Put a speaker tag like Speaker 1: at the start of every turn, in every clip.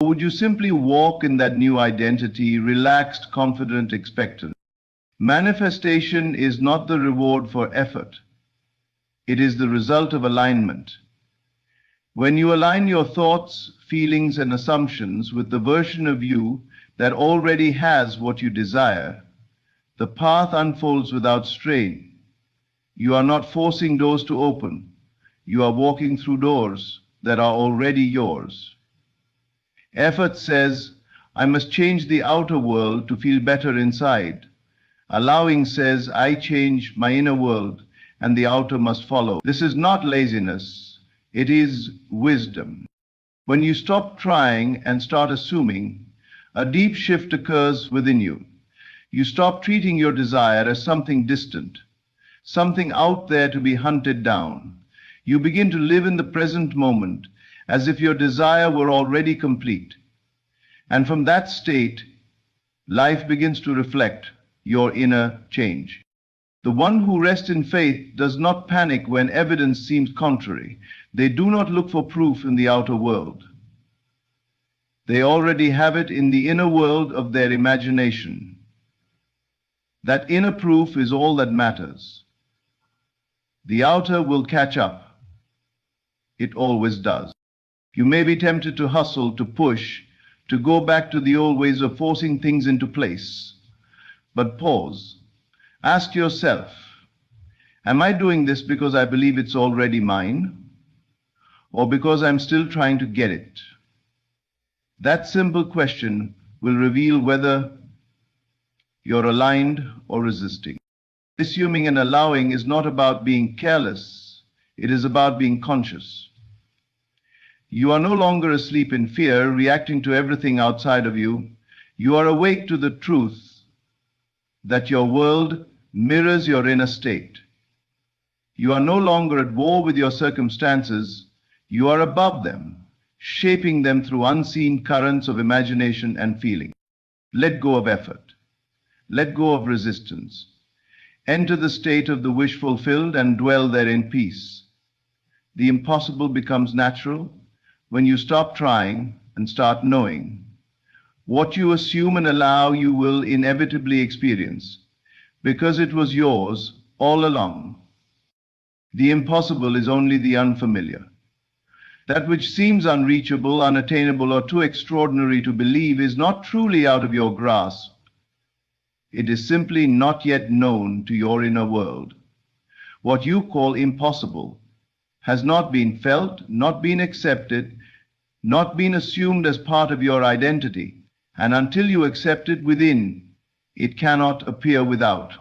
Speaker 1: Or would you simply walk in that new identity, relaxed, confident, expectant? Manifestation is not the reward for effort. It is the result of alignment. When you align your thoughts, feelings, and assumptions with the version of you that already has what you desire, the path unfolds without strain. You are not forcing doors to open. You are walking through doors that are already yours. Effort says, I must change the outer world to feel better inside. Allowing says, I change my inner world and the outer must follow. This is not laziness. It is wisdom. When you stop trying and start assuming, a deep shift occurs within you. You stop treating your desire as something distant, something out there to be hunted down. You begin to live in the present moment as if your desire were already complete. And from that state, life begins to reflect your inner change. The one who rests in faith does not panic when evidence seems contrary. They do not look for proof in the outer world. They already have it in the inner world of their imagination. That inner proof is all that matters. The outer will catch up. It always does. You may be tempted to hustle, to push, to go back to the old ways of forcing things into place. But pause. Ask yourself, am I doing this because I believe it's already mine, or because I'm still trying to get it? That simple question will reveal whether you're aligned or resisting. Assuming and allowing is not about being careless, it is about being conscious. You are no longer asleep in fear, reacting to everything outside of you. You are awake to the truth that your world mirrors your inner state. You are no longer at war with your circumstances. You are above them, shaping them through unseen currents of imagination and feeling. Let go of effort. Let go of resistance. Enter the state of the wish fulfilled and dwell there in peace. The impossible becomes natural when you stop trying and start knowing. What you assume and allow, you will inevitably experience, because it was yours all along. The impossible is only the unfamiliar. That which seems unreachable, unattainable, or too extraordinary to believe is not truly out of your grasp. It is simply not yet known to your inner world. What you call impossible has not been felt, not been accepted, not been assumed as part of your identity. And until you accept it within, it cannot appear without.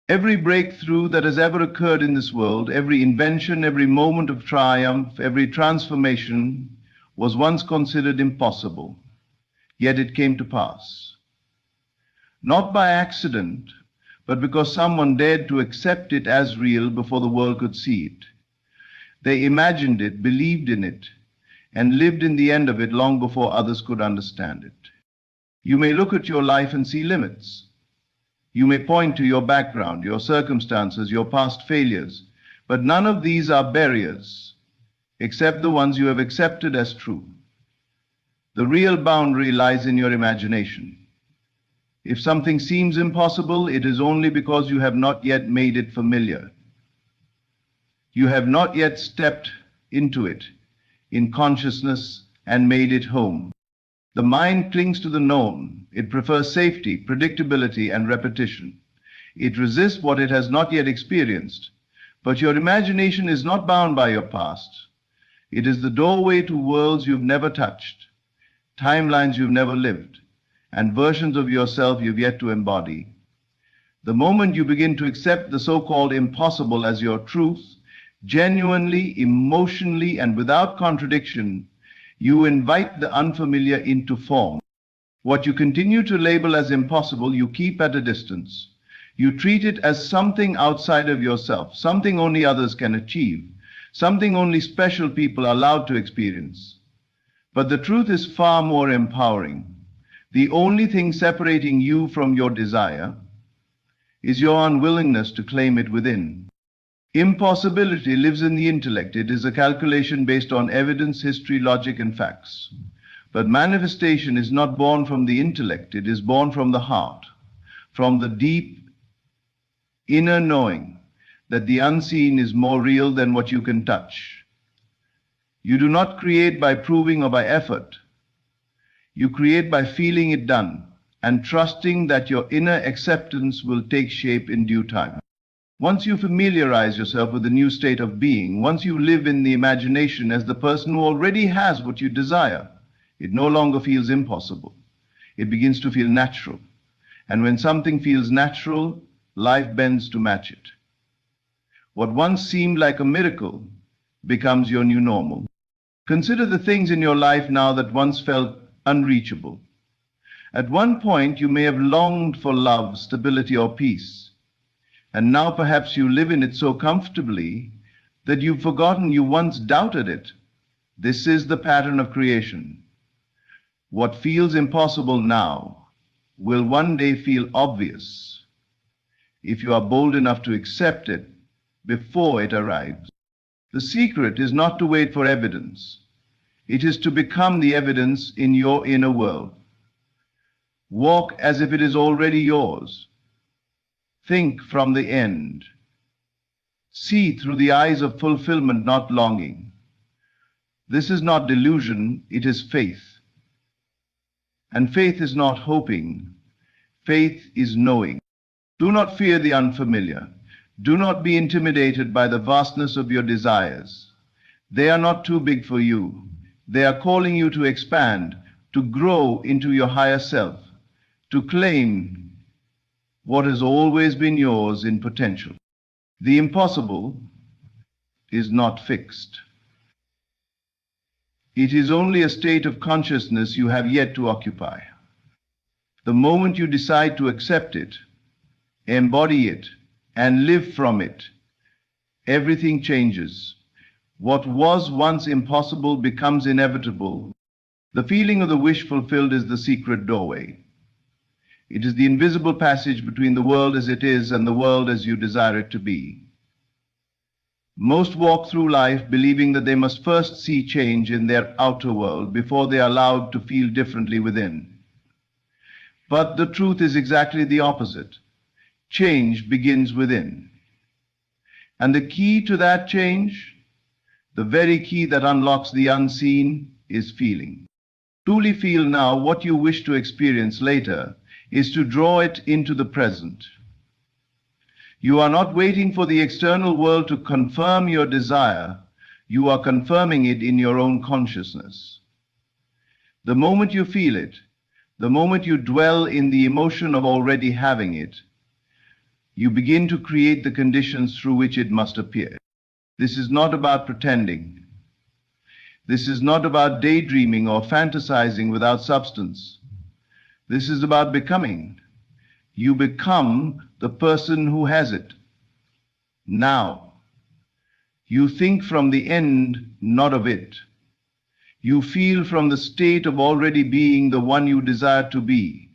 Speaker 1: Every breakthrough that has ever occurred in this world, every invention, every moment of triumph, every transformation was once considered impossible, yet it came to pass. Not by accident, but because someone dared to accept it as real before the world could see it. They imagined it, believed in it, and lived in the end of it long before others could understand it. You may look at your life and see limits. You may point to your background, your circumstances, your past failures, but none of these are barriers, except the ones you have accepted as true. The real boundary lies in your imagination. If something seems impossible, it is only because you have not yet made it familiar. You have not yet stepped into it in consciousness and made it home. The mind clings to the known. It prefers safety, predictability, and repetition. It resists what it has not yet experienced. But your imagination is not bound by your past. It is the doorway to worlds you've never touched, timelines you've never lived, and versions of yourself you've yet to embody. The moment you begin to accept the so-called impossible as your truth, genuinely, emotionally, and without contradiction, you invite the unfamiliar into form. What you continue to label as impossible, you keep at a distance. You treat it as something outside of yourself, something only others can achieve, something only special people are allowed to experience. But the truth is far more empowering. The only thing separating you from your desire is your unwillingness to claim it within. Impossibility lives in the intellect. It is a calculation based on evidence, history, logic, and facts. But manifestation is not born from the intellect, it is born from the heart, from the deep inner knowing that the unseen is more real than what you can touch. You do not create by proving or by effort. You create by feeling it done and trusting that your inner acceptance will take shape in due time. Once you familiarize yourself with the new state of being, once you live in the imagination as the person who already has what you desire, it no longer feels impossible. It begins to feel natural. And when something feels natural, life bends to match it. What once seemed like a miracle becomes your new normal. Consider the things in your life now that once felt unreachable. At one point, you may have longed for love, stability, or peace. And now perhaps you live in it so comfortably that you've forgotten you once doubted it. This is the pattern of creation. What feels impossible now will one day feel obvious if you are bold enough to accept it before it arrives. The secret is not to wait for evidence. It is to become the evidence in your inner world. Walk as if it is already yours. Think from the end. See through the eyes of fulfillment, not longing. This is not delusion, it is faith. And faith is not hoping. Faith is knowing. Do not fear the unfamiliar. Do not be intimidated by the vastness of your desires. They are not too big for you. They are calling you to expand, to grow into your higher self, to claim what has always been yours in potential. The impossible is not fixed. It is only a state of consciousness you have yet to occupy. The moment you decide to accept it, embody it, and live from it, everything changes. What was once impossible becomes inevitable. The feeling of the wish fulfilled is the secret doorway. It is the invisible passage between the world as it is and the world as you desire it to be. Most walk through life believing that they must first see change in their outer world before they are allowed to feel differently within. But the truth is exactly the opposite. Change begins within. And the key to that change, the very key that unlocks the unseen, is feeling. Truly feel now what you wish to experience later is to draw it into the present. You are not waiting for the external world to confirm your desire. You are confirming it in your own consciousness. The moment you feel it, the moment you dwell in the emotion of already having it, you begin to create the conditions through which it must appear. This is not about pretending. This is not about daydreaming or fantasizing without substance. This is about becoming. You become the person who has it. Now, you think from the end, not of it. You feel from the state of already being the one you desire to be.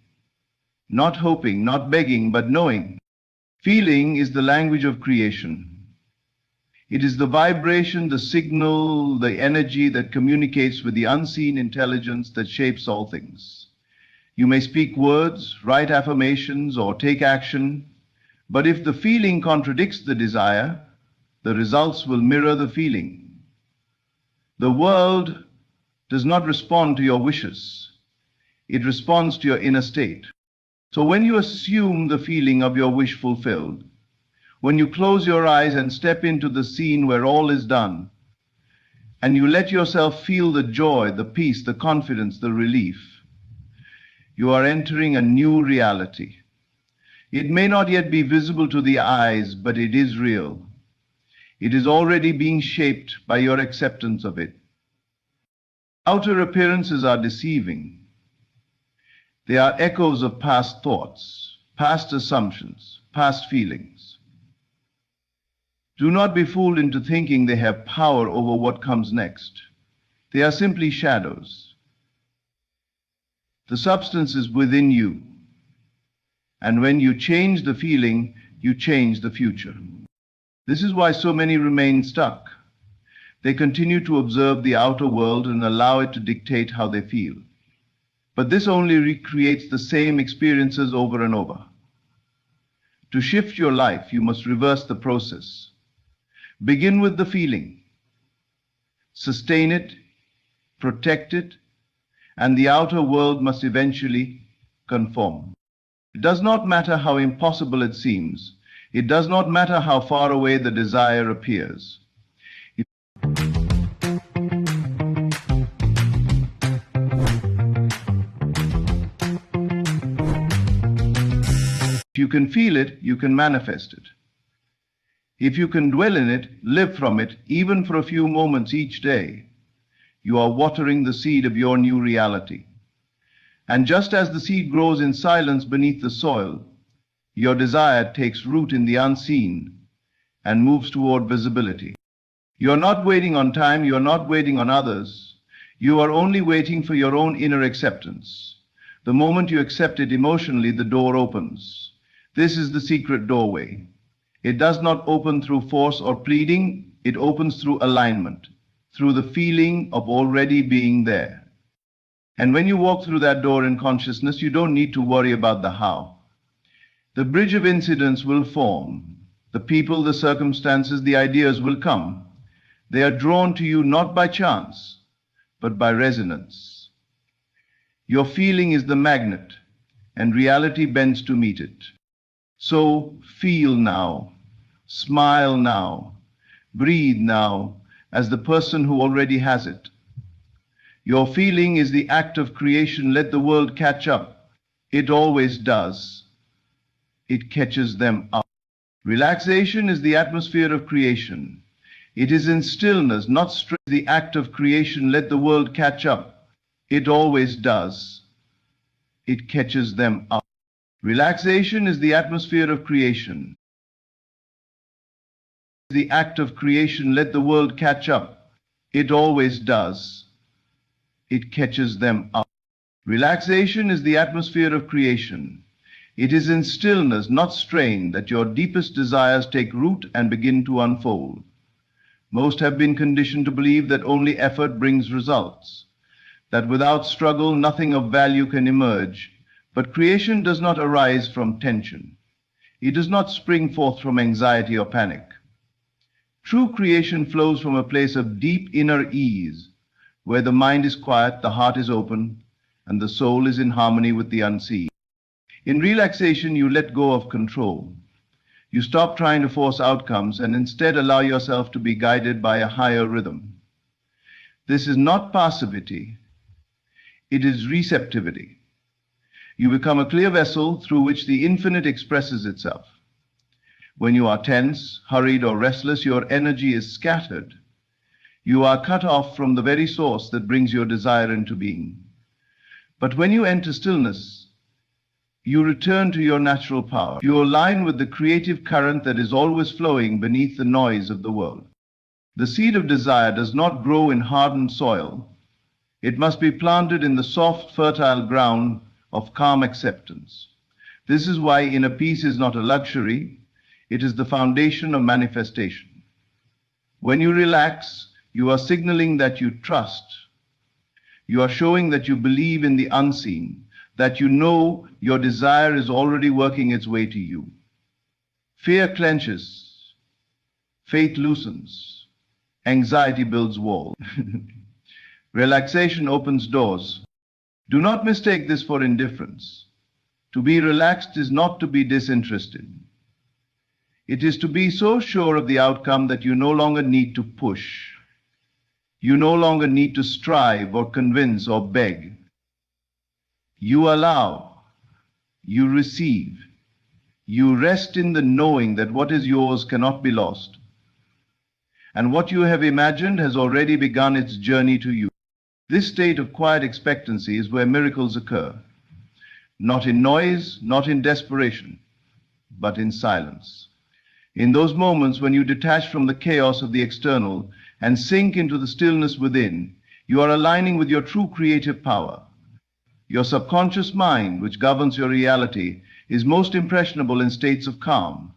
Speaker 1: Not hoping, not begging, but knowing. Feeling is the language of creation. It is the vibration, the signal, the energy that communicates with the unseen intelligence that shapes all things. You may speak words, write affirmations, or take action, but if the feeling contradicts the desire, the results will mirror the feeling. The world does not respond to your wishes. It responds to your inner state. So when you assume the feeling of your wish fulfilled, when you close your eyes and step into the scene where all is done, and you let yourself feel the joy, the peace, the confidence, the relief, you are entering a new reality. It may not yet be visible to the eyes, but it is real. It is already being shaped by your acceptance of it. Outer appearances are deceiving. They are echoes of past thoughts, past assumptions, past feelings. Do not be fooled into thinking they have power over what comes next. They are simply shadows. The substance is within you. And when you change the feeling, you change the future. This is why so many remain stuck. They continue to observe the outer world and allow it to dictate how they feel. But this only recreates the same experiences over and over. To shift your life, you must reverse the process. Begin with the feeling. Sustain it, protect it, and the outer world must eventually conform. It does not matter how impossible it seems. It does not matter how far away the desire appears. If you can feel it, you can manifest it. If you can dwell in it, live from it, even for a few moments each day, you are watering the seed of your new reality. And just as the seed grows in silence beneath the soil, your desire takes root in the unseen and moves toward visibility. You're not waiting on time, you're not waiting on others. You are only waiting for your own inner acceptance. The moment you accept it emotionally, the door opens. This is the secret doorway. It does not open through force or pleading, it opens through alignment, through the feeling of already being there. And when you walk through that door in consciousness, you don't need to worry about the how. The bridge of incidents will form. The people, the circumstances, the ideas will come. They are drawn to you not by chance, but by resonance. Your feeling is the magnet, and reality bends to meet it. So feel now, smile now, breathe now, as the person who already has it. Your feeling is the act of creation. Let the world catch up. It always does. It catches them up. Relaxation is the atmosphere of creation. It is in stillness, not stress. The act of creation. Let the world catch up. It always does. It catches them up. Relaxation is the atmosphere of creation. The act of creation. Let the world catch up. It always does. It catches them up. Relaxation is the atmosphere of creation. It is in stillness, not strain, that your deepest desires take root and begin to unfold. Most have been conditioned to believe that only effort brings results, that without struggle nothing of value can emerge. But creation does not arise from tension. It does not spring forth from anxiety or panic. True creation flows from a place of deep inner ease, where the mind is quiet, the heart is open, and the soul is in harmony with the unseen. In relaxation, you let go of control. You stop trying to force outcomes and instead allow yourself to be guided by a higher rhythm. This is not passivity. It is receptivity. You become a clear vessel through which the infinite expresses itself. When you are tense, hurried, or restless, your energy is scattered. You are cut off from the very source that brings your desire into being. But when you enter stillness, you return to your natural power. You align with the creative current that is always flowing beneath the noise of the world. The seed of desire does not grow in hardened soil. It must be planted in the soft, fertile ground of calm acceptance. This is why inner peace is not a luxury. It is the foundation of manifestation. When you relax, you are signaling that you trust. You are showing that you believe in the unseen, that you know your desire is already working its way to you. Fear clenches, faith loosens, anxiety builds walls. Relaxation opens doors. Do not mistake this for indifference. To be relaxed is not to be disinterested. It is to be so sure of the outcome that you no longer need to push. You no longer need to strive or convince or beg. You allow, you receive, you rest in the knowing that what is yours cannot be lost, and what you have imagined has already begun its journey to you. This state of quiet expectancy is where miracles occur, not in noise, not in desperation, but in silence. In those moments when you detach from the chaos of the external and sink into the stillness within, you are aligning with your true creative power. Your subconscious mind, which governs your reality, is most impressionable in states of calm.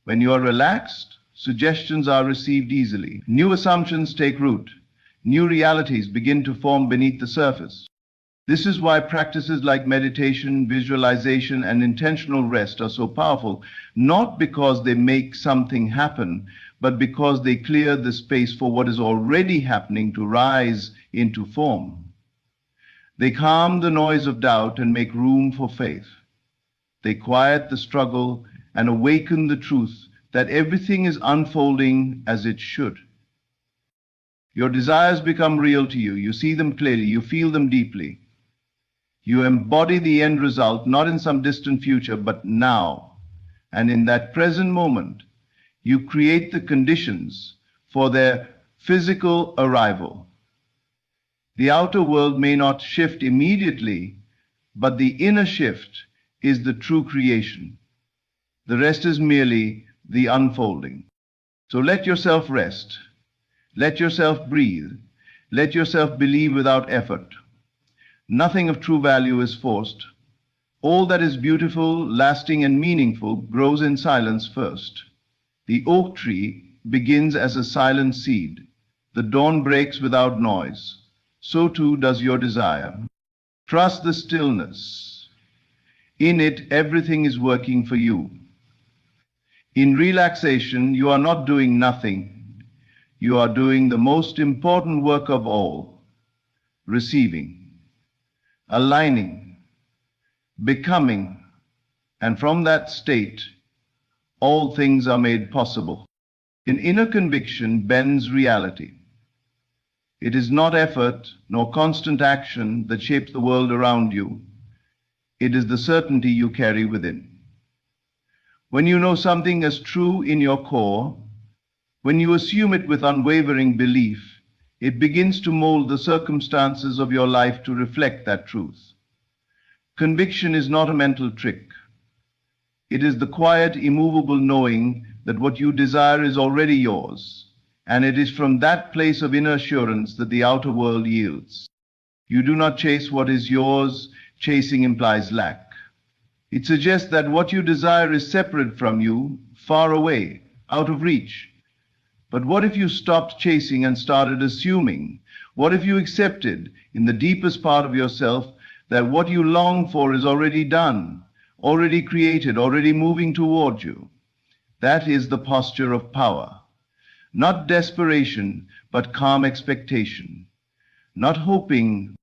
Speaker 1: When you are relaxed, suggestions are received easily. New assumptions take root. New realities begin to form beneath the surface. This is why practices like meditation, visualization, and intentional rest are so powerful, not because they make something happen, but because they clear the space for what is already happening to rise into form. They calm the noise of doubt and make room for faith. They quiet the struggle and awaken the truth that everything is unfolding as it should. Your desires become real to you. You see them clearly. You feel them deeply. You embody the end result, not in some distant future, but now. And in that present moment, you create the conditions for their physical arrival. The outer world may not shift immediately, but the inner shift is the true creation. The rest is merely the unfolding. So let yourself rest. Let yourself breathe. Let yourself believe without effort. Nothing of true value is forced. All that is beautiful, lasting, and meaningful grows in silence first. The oak tree begins as a silent seed. The dawn breaks without noise. So too does your desire. Trust the stillness. In it, everything is working for you. In relaxation, you are not doing nothing. You are doing the most important work of all, receiving, aligning, becoming, and from that state, all things are made possible. An inner conviction bends reality. It is not effort nor constant action that shapes the world around you. It is the certainty you carry within. When you know something as true in your core, when you assume it with unwavering belief, it begins to mold the circumstances of your life to reflect that truth. Conviction is not a mental trick. It is the quiet, immovable knowing that what you desire is already yours, and it is from that place of inner assurance that the outer world yields. You do not chase what is yours. Chasing implies lack. It suggests that what you desire is separate from you, far away, out of reach. But what if you stopped chasing and started assuming? What if you accepted, in the deepest part of yourself, that what you long for is already done, already created, already moving toward you? That is the posture of power. Not desperation, but calm expectation. Not hoping.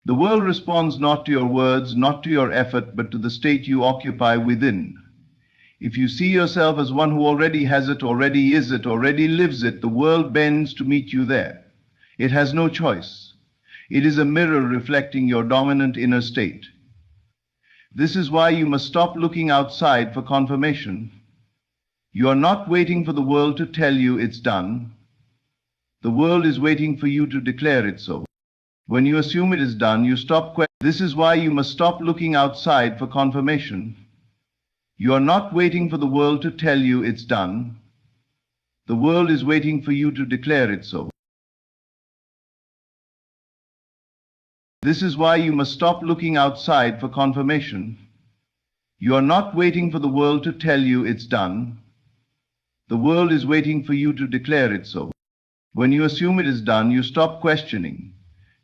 Speaker 1: The world responds not to your words, not to your effort, but to the state you occupy within. If you see yourself as one who already has it, already is it, already lives it, the world bends to meet you there. It has no choice. It is a mirror reflecting your dominant inner state. This is why you must stop looking outside for confirmation. You are not waiting for the world to tell you it's done. The world is waiting for you to declare it so. When you assume it is done, you stop questioning. This is why you must stop looking outside for confirmation. You are not waiting for the world to tell you it's done. The world is waiting for you to declare it so. This is why you must stop looking outside for confirmation. You are not waiting for the world to tell you it's done. The world is waiting for you to declare it so. When you assume it is done, you stop questioning.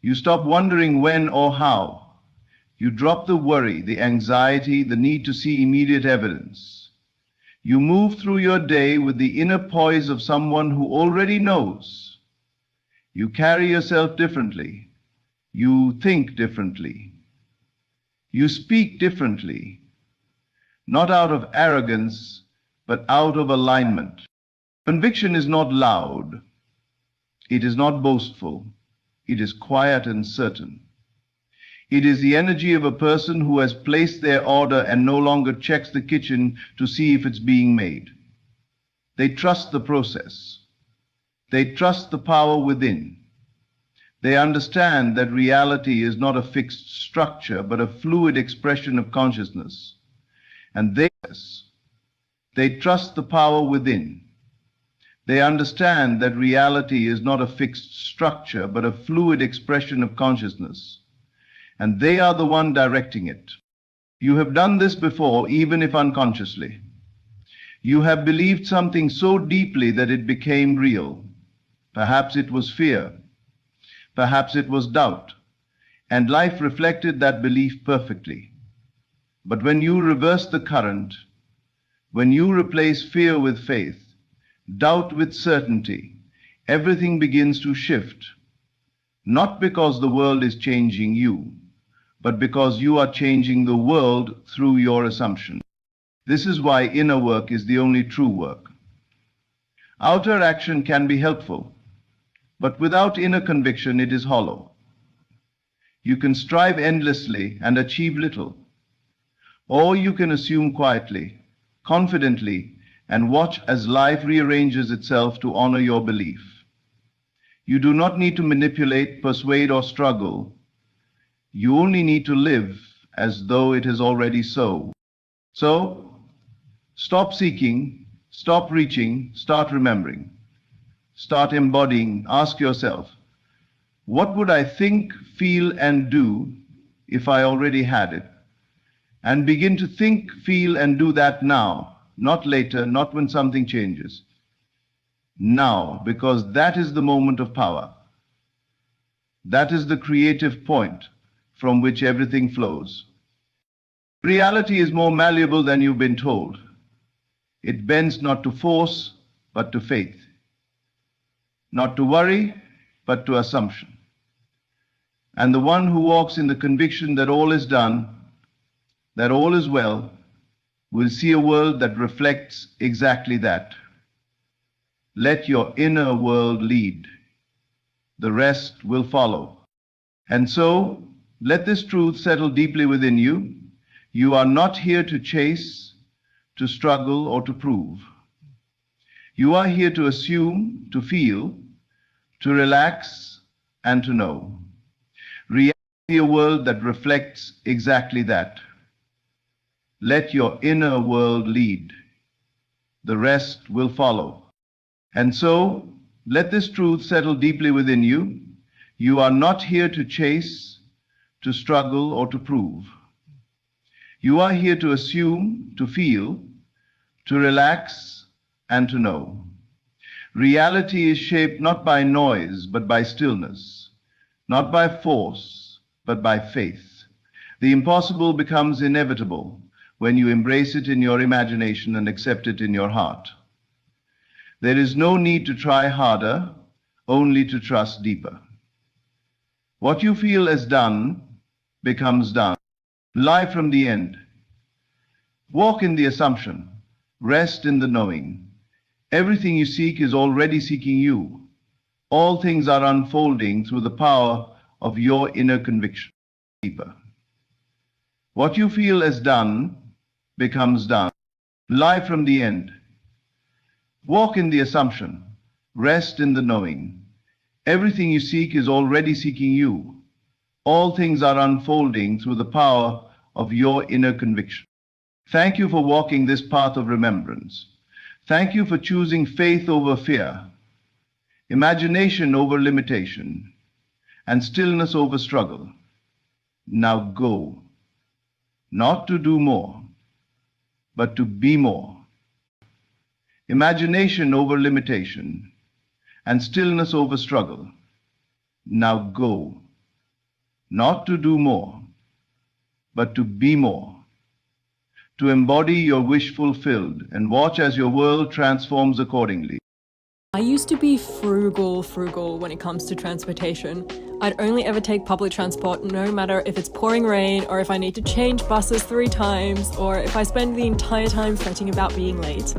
Speaker 1: You stop wondering when or how. You drop the worry, the anxiety, the need to see immediate evidence. You move through your day with the inner poise of someone who already knows. You carry yourself differently. You think differently. You speak differently, not out of arrogance, but out of alignment. Conviction is not loud. It is not boastful. It is quiet and certain. It is the energy of a person who has placed their order and no longer checks the kitchen to see if it's being made. They trust the process. They trust the power within. They understand that reality is not a fixed structure, but a fluid expression of consciousness. And they trust the power within. They understand that reality is not a fixed structure, but a fluid expression of consciousness. And they are the one directing it. You have done this before, even if unconsciously. You have believed something so deeply that it became real. Perhaps it was fear. Perhaps it was doubt. and life reflected that belief perfectly. But when you reverse the current, when you replace fear with faith, doubt with certainty, everything begins to shift. Not because the world is changing you, but because you are changing the world through your assumption. This is why inner work is the only true work. Outer action can be helpful, but without inner conviction it is hollow. You can strive endlessly and achieve little, or you can assume quietly, confidently, and watch as life rearranges itself to honor your belief. You do not need to manipulate, persuade, or struggle. You only need to live as though it is already so. So, stop seeking, stop reaching, start remembering. Start embodying. Ask yourself, what would I think, feel, and do if I already had it? And begin to think, feel, and do that now, not later, not when something changes. Now, because that is the moment of power. That is the creative point from which everything flows. Reality is more malleable than you've been told. It bends not to force, but to faith. Not to worry, but to assumption. And the one who walks in the conviction that all is done, that all is well, will see a world that reflects exactly that. Let your inner world lead. The rest will follow. And so, let this truth settle deeply within you. You are not here to chase, to struggle, or to prove. You are here to assume, to feel, to relax, and to know. Reality is a world that reflects exactly that. Let your inner world lead. The rest will follow. And so, let this truth settle deeply within you. You are not here to chase, to struggle, or to prove. You are here to assume, to feel, to relax, and to know. Reality is shaped not by noise, but by stillness, not by force, but by faith. The impossible becomes inevitable when you embrace it in your imagination and accept it in your heart. There is no need to try harder, only to trust deeper. What you feel as done becomes done. Live from the end. Walk in the assumption. Rest in the knowing. Everything you seek is already seeking you. All things are unfolding through the power of your inner conviction. Deeper. What you feel as done becomes done. Live from the end. Walk in the assumption. Rest in the knowing. Everything you seek is already seeking you. All things are unfolding through the power of your inner conviction. Thank you for walking this path of remembrance. Thank you for choosing faith over fear, imagination over limitation, and stillness over struggle. Now go, not to do more, but to be more. Imagination over limitation, and stillness over struggle. Now go, not to do more, but to be more. To embody your wish fulfilled and watch as your world transforms accordingly.
Speaker 2: I used to be frugal when it comes to transportation. I'd only ever take public transport no matter if it's pouring rain or if I need to change buses 3 times or if I spend the entire time fretting about being late.